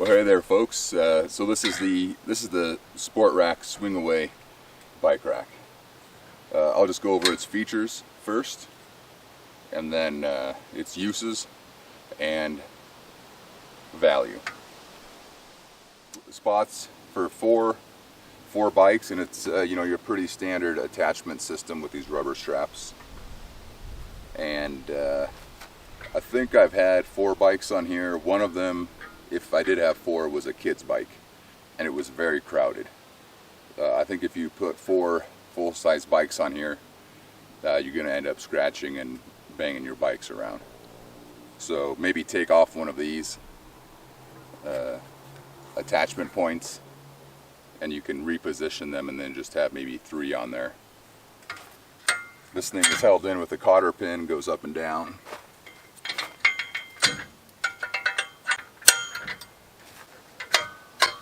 Well, hey there, folks. So this is the Sportrack Swing-away bike rack. I'll just go over its features first, and then its uses and value. Spots for four bikes, and it's your pretty standard attachment system with these rubber straps. And I think I've had 4 bikes on here. One of them, if I did have 4, was a kid's bike, and it was very crowded. I think if you put 4 full-size bikes on here, you're going to end up scratching and banging your bikes around. So maybe take off one of these attachment points, and you can reposition them, and then just have maybe 3 on there. This thing is held in with a cotter pin, goes up and down.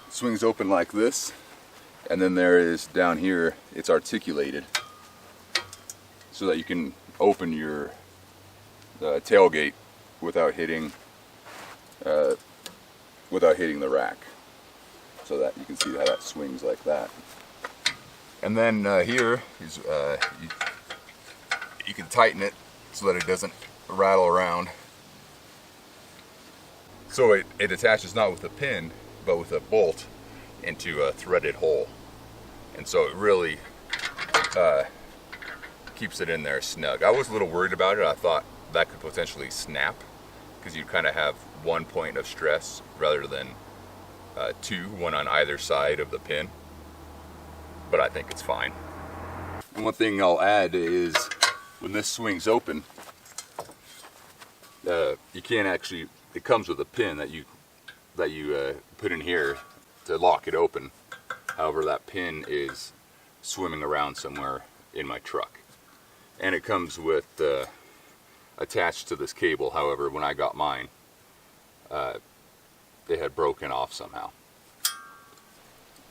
Swings open like this, and then there is down here, it's articulated so that you can open your tailgate without hitting the rack, so that you can see how that swings like that. And then here is you can tighten it so that it doesn't rattle around. So it attaches not with a pin, but with a bolt into a threaded hole, and so it really keeps it in there snug. I was a little worried about it. I thought that could potentially snap, because you kind of have one point of stress rather than 2, one on either side of the pin, but I think it's fine. And one thing I'll add is, when this swings open, you can't actually, it comes with a pin that you put in here to lock it open. However, that pin is swimming around somewhere in my truck, and it comes with attached to this cable. However, when I got mine, it had broken off somehow.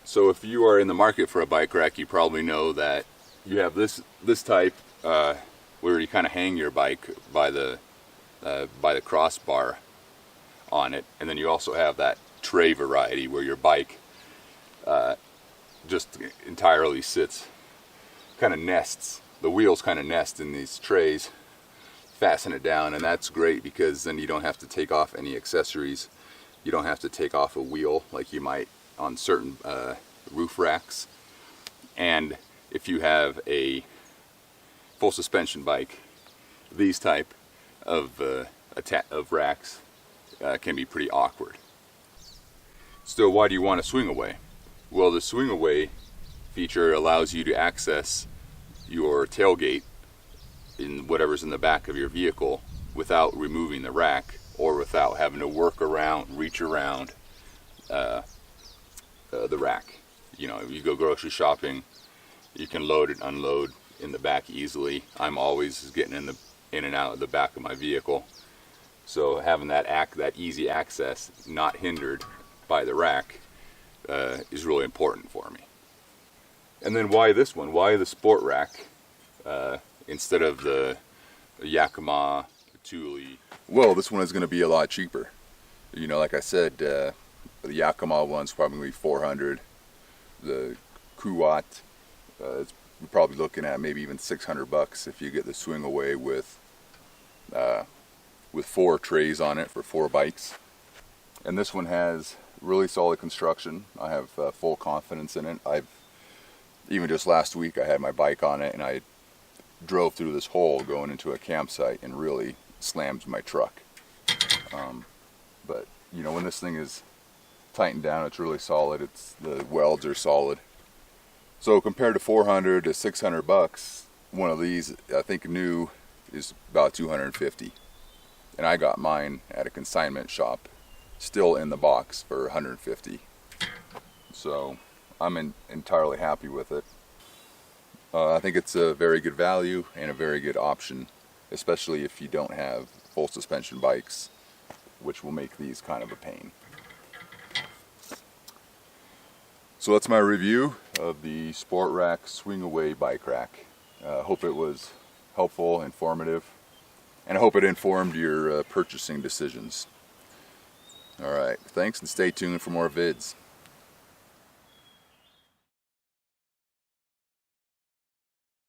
So if you are in the market for a bike rack, you probably know that you have this type where you kind of hang your bike by the crossbar on it, and then you also have that tray variety where your bike just entirely sits, kind of nests. The wheels kind of nest in these trays, fasten it down, and that's great because then you don't have to take off any accessories. You don't have to take off a wheel like you might on certain roof racks. And if you have a full suspension bike, these type of racks can be pretty awkward. So why do you want a swing-away? Well, the swing-away feature allows you to access your tailgate in whatever's in the back of your vehicle without removing the rack, or without having to reach around the rack. You know, you go grocery shopping, you can load and unload in the back easily. I'm always getting in and out of the back of my vehicle, so having that easy access, not hindered by the rack, is really important for me. And then why this one? Why the Sportrack instead of the Yakima, Thule? Well, this one is going to be a lot cheaper. You know, like I said, the Yakima one's probably $400. The Kuat, we're probably looking at maybe even $600 if you get the swing-away with 4 trays on it for 4 bikes. And this one has really solid construction. I have full confidence in it. Even just last week I had my bike on it, and I drove through this hole going into a campsite and really slammed my truck. But you know, when this thing is tightened down, it's really solid. The welds are solid. So compared to $400 to $600, one of these, I think new, is about $250. And I got mine at a consignment shop, still in the box, for $150. So I'm entirely happy with it. I think it's a very good value and a very good option, especially if you don't have full suspension bikes, which will make these kind of a pain. So that's my review of the Sportrack Swing-away bike rack. Hope it was helpful, informative, and I hope it informed your purchasing decisions. Alright, thanks and stay tuned for more vids.